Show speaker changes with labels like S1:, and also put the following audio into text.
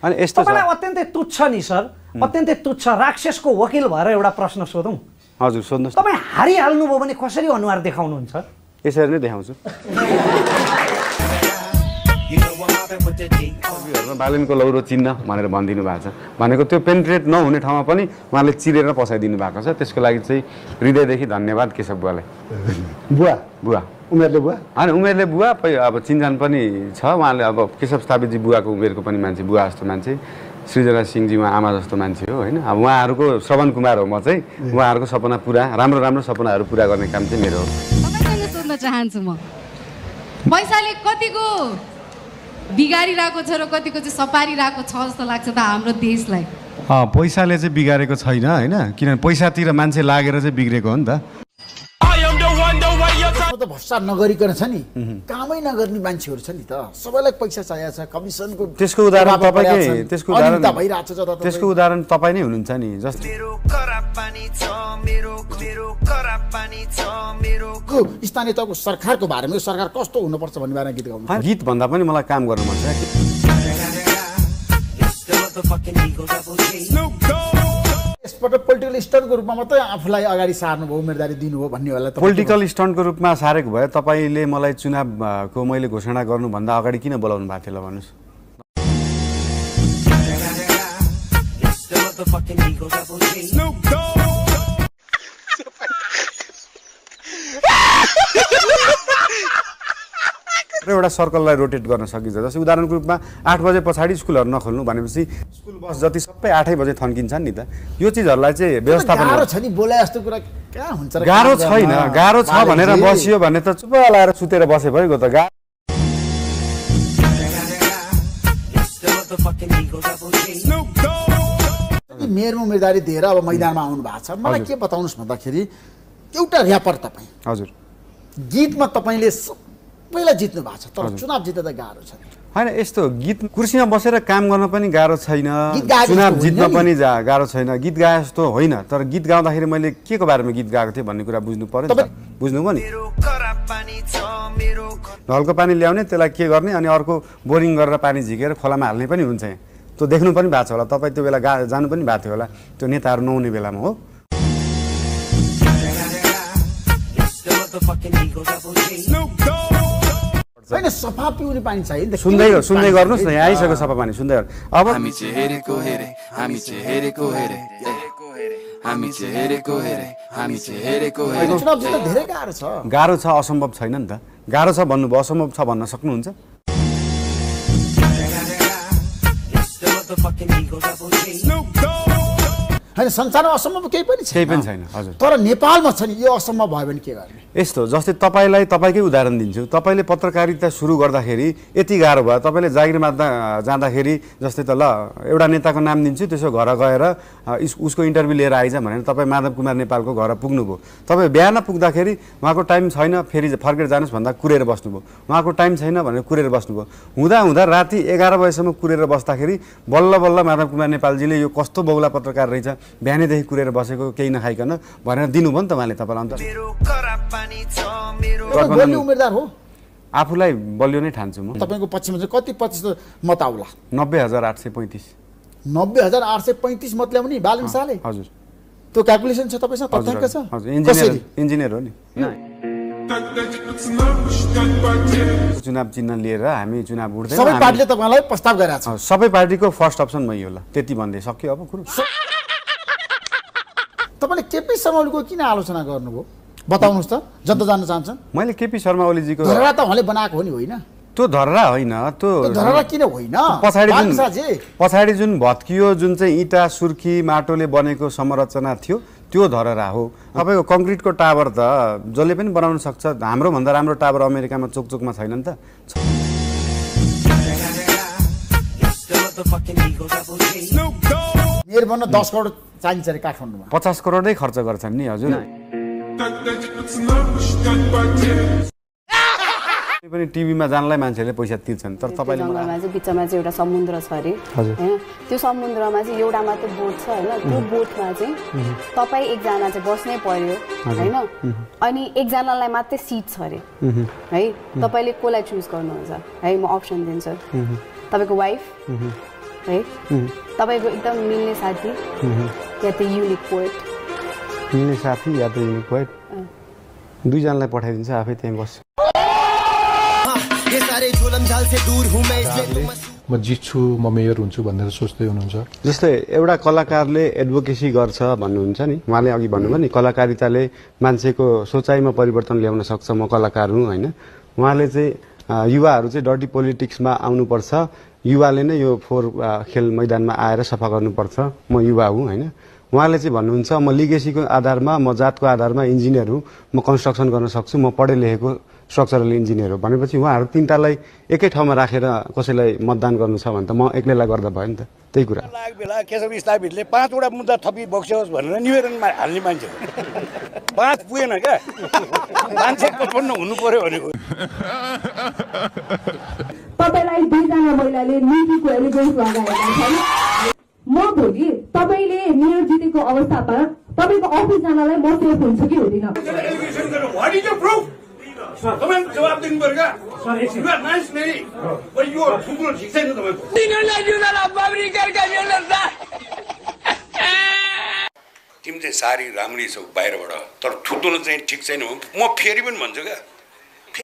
S1: अनि यस्तो छ
S2: तपाईलाई अत्यन्तै तुच्छ नि सर, अत्यन्तै तुच्छ राक्षसको वकिल भएर एउटा प्रश्न सोधौँ।
S1: हजुर सोध्नुहोस्।
S2: तपाईँ हारिहाल्नुभयो भने कसरी अनुहार देखाउनुहुन्छ?
S1: यसरी नै देखाउँछु। बालनको लौरो चिन्ह भनेर भनिदिनु भएको छ, भनेको त्यो पेन्ट्रेट नहुने ठाउँमा पनि उहाँले चिरेर पसाइदिनु भएको छ। त्यसको लागि चाहिँ हृदयदेखि धन्यवाद केशव बुवालाई।
S3: बुवा
S1: बुवा
S3: उमेरले बुवा
S1: होइन, उमेरले बुवा, अब चिन्जान पनि छ उहाँले। अब केशव स्थापितजी बुवाको उमेरको पनि मान्छे, बुवा जस्तो मान्छे। सृजना सिंहजी उहाँ आमा जस्तो मान्छे हो होइन। अब उहाँहरूको श्रवण कुमार हो म चाहिँ। उहाँहरूको सपना पुरा, राम्रो राम्रो सपनाहरू पुरा गर्ने काम चाहिँ मेरो हो।
S4: तपाईसँग सोध्न चाहन्छु म, पैसाले कतिको बिगारिरहेको छ र कतिको चाहिँ सपारिरहेको छ जस्तो लाग्छ त हाम्रो देशलाई?
S5: पैसाले चाहिँ बिगारेको छैन होइन, किनभने पैसातिर मान्छे लागेर चाहिँ बिग्रेको हो नि त।
S3: त भ्रष्टाचार नगरिकन छ नि, कामै नगर्ने मान्छेहरू छ नि त, सबैलाई पैसा चाहिएको छ, कमिसनको।
S1: त्यसको उदाहरण तपाईँकै, त्यसको उदाहरण तपाईँ नै हुनुहुन्छ नि। जस्तो
S3: स्थानीय तहको सरकारको बारेमा यो सरकार कस्तो हुनुपर्छ भन्ने बारेमा गीत गाउनु।
S1: गीत भन्दा पनि मलाई काम गर्नु मन छ।
S3: यसपल्ट पोलिटिकल स्टन्टको रूपमा मात्रै आफूलाई अगाडि सार्नुभयो, उम्मेदवारी दिनुभयो भन्ने होला।
S1: पोलिटिकल स्टन्टको रूपमा सारेको भए तपाईँले मलाई चुनावको मैले घोषणा गर्नुभन्दा अगाडि किन बोलाउनु भएको थियो ल भन्नुहोस्? एउटा सर्कललाई रोटेट गर्न सकिन्छ। जस्तै उदाहरणको रूपमा 8 बजे पछाडि स्कुलहरू नखोल्नु भनेपछि स्कुल बस जति सबै 8 बजे थन्किन्छन् नि त। यो चिजहरूलाई चाहिँ व्यवस्थापन
S3: गाह्रो छ नि, बोले जस्तो कुरा कहाँ हुन्छ र?
S1: गाह्रो छैन, गाह्रो छ भनेर बसियो भने त चुप लाएर सुतेर बसे भइगयो त।
S3: मेयरमा उम्मेदवारी दिएर अब मैदानमा आउनु भएको छ, मलाई के बताउनुहोस् भन्दाखेरि एउटा ऱ्यापर तपाईँ
S1: हजुर
S3: गीतमा तपाईँले सबैलाई जित्नु भएको छ, तर चुनाव जित्न त गाह्रो छ
S1: होइन। यस्तो गीत कुर्सीमा बसेर काम गर्न पनि गाह्रो छैन, चुनाव जित्न पनि गाह्रो छैन। गीत गाए जस्तो होइन, तर गीत गाउँदाखेरि मैले के को बारेमा गीत गाएको थिएँ भन्ने कुरा बुझ्नु पर्यो नि त। बुझ्नुभयो नि? नलको पानी ल्याउने, त्यसलाई के गर्ने, अनि अर्को बोरिङ गरेर पानी झिकेर खोलामा हाल्ने पनि हुन्छ। यहाँ त्यो देख्नु पनि भएको छ होला, तपाईँ त्यो बेला जानु पनि भएको थियो होला, त्यो नेताहरू नहुने बेलामा हो।
S3: होइन, सफा पिउने पानी चाहियो नि त।
S1: सुन्दै गर्नुहोस् न, यहाँ आइसक्यो सफा पानी, सुन्दै गर्नु। अब
S6: हामी चाहिँ हेरेको हेरे, हामी चाहिँ हेरेको हेरे, हामी चाहिँ हेरेको हेरे, हामी चाहिँ हेरेको हेरे।
S3: चुनाव जित्न धेरै गाह्रो छ।
S1: गाह्रो छ, असम्भव छैन नि त। गाह्रो छ भन्नुभयो, असम्भव छ भन्न सक्नुहुन्छ?
S3: होइन, संसारमा असम्भव केही पनि
S1: छैन हजुर।
S3: तर नेपालमा छ नि, यो असम्भव भयो भने के गर्ने?
S1: यस्तो, जस्तै तपाईँलाई तपाईँकै उदाहरण दिन्छु। तपाईँले पत्रकारिता सुरु गर्दाखेरि यति गाह्रो भयो, तपाईँले जागिरमा जाँदाखेरि जस्तै त ल एउटा नेताको नाम दिन्छु, त्यसो घर गएर उसको इन्टरभ्यू लिएर आइज भनेर तपाईँ माधव कुमार नेपालको घर पुग्नुभयो। तपाईँ बिहान पुग्दाखेरि उहाँको टाइम छैन, फेरि फर्केर जानुहोस् भन्दा कुरेर बस्नुभयो। उहाँको टाइम छैन भनेर कुरेर बस्नुभयो। हुँदा राति 11 बजेसम्म कुरेर बस्दाखेरि बल्ल बल्ल माधव कुमार नेपालजीले यो कस्तो बौला पत्रकार रहेछ, बिहानैदेखि कुरेर बसेको केही नखाइकन भनेर दिनुभयो नि त उहाँले तपाईँलाई। अन्त
S3: उम्मेदवार हो,
S1: आफूलाई बलियो नै ठान्छु म।
S3: तपाईँको पक्षमा चाहिँ कति प्रतिशत मत आउला?
S1: 90,835।
S3: 90,835 मत ल्याउने बालन शाहले?
S1: हजुर।
S3: त्यो क्याल्कुलेसन छ तपाईँसँग, तथ्याङ्क छ?
S1: हजुर, इन्जिनियर हो नि। चुनाव चिन्ह लिएर हामी चुनाव उठ्दै
S3: सबै पार्टीले तपाईँलाई प्रस्ताव गरेको छ?
S1: सबै पार्टीको फर्स्ट अप्सन मै होला, त्यति भन्दै सक्यो अब कुरो।
S3: तपाईँले केपी शर्मा ओलीको किन आलोचना गर्नुभयो बताउनुहोस् त, जनता जान्न चाहन्छन्।
S1: मैले केपी शर्मा ओलीजीको
S3: धरहरा त उहाँले बनाएको हो नि, होइन?
S1: त्यो धरहरा होइन, त्यो
S3: धरहरा किन होइन?
S1: पछाडि जुन भत्कियो, जुन चाहिँ इँटा सुर्खी माटोले बनेको संरचना थियो, त्यो धरहरा हो। तपाईँको कङ्क्रिटको टावर त जसले पनि बनाउन सक्छ। हाम्रो भन्दा राम्रो टावर अमेरिकामा चोकचोकमा छैन नि त।
S3: मेयर बन्न 10 करोड चाहिन्छ अरे काठमाडौँमा।
S1: 50 करोडै खर्च गर्छन् नि हजुर। पनि टिभीमा जानलाई मान्छेले पैसा तिर्छन्, तर तपाईले
S7: जङ्गलमा चाहिँ बिचमा चाहिँ एउटा समुद्र छ अरे हैन, त्यो समुद्रमा चाहिँ एउटा मात्र बोट छ हैन, त्यो बोटमा चाहिँ तपाई एकजना चाहिँ बस्नै पर्यो हैन, अनि एकजनालाई मात्रै सिट छ अरे है। तपाईले कोलाई चुज गर्नुहुन्छ है? म अप्सन दिन्छु, तपाईको वाइफ, है तपाईँको एकदम मिल्ने साथी या त युनिक पोएट
S1: मिल्ने साथी या त युनिक पोएट दुईजनालाई पठाइदिन्छ आफै त्यहीँ बस्छु
S8: म जित्छु म मेयर हुन्छु भनेर सोच्दै हुनुहुन्छ
S1: जस्तै एउटा कलाकारले एडभोकेसी गर्छ भन्नुहुन्छ नि उहाँले अघि भन्नुभयो नि कलाकारिताले मान्छेको सोचाइमा परिवर्तन ल्याउन सक्छ म कलाकार हुँ होइन उहाँले चाहिँ युवाहरू चाहिँ डर्टी पोलिटिक्समा आउनुपर्छ युवाले नै यो फोहोर खेल मैदानमा आएर सफा गर्नुपर्छ म युवा हुँ होइन उहाँले चाहिँ भन्नुहुन्छ म लिगेसीको आधारमा म जातको आधारमा इन्जिनियर हुँ म कन्स्ट्रक्सन गर्न सक्छु म पढे लेखेको स्ट्रक्चरल इन्जिनियर हो भनेपछि उहाँहरू तिनटालाई एकै ठाउँमा राखेर कसैलाई मतदान गर्नु छ भने त म एक्लैलाई गर्दा भयो नि त त्यही कुरा
S9: बेला केशव स्थापितले 5 वटा मुद्दा थपी बक्स्योस् भनेर निवेदनमा हाल्ने मान्छे 5 पुगेन क्या मान्छे उत्पन्न हुनु पर्यो भनेको
S10: तपाईलाई दुईजना महिलाले नीतिको एलिगेन्स लगाएका छन् म भोलि तपाईले मेयर जितेको अवस्थामा तपाईको अफिस जानलाई म सेफ हुन्छ कि हुँदैन
S9: तपाईले जवाब दिनु पर्यो क्या sir you are nice lady but you are ठुलो ठिक छैन तपाईको तिमी चाहिँ सारी राम्री छौ बाहिरबाट तर थुत्नु चाहिँ ठिक छैन म फेरि पनि भन्छु क्या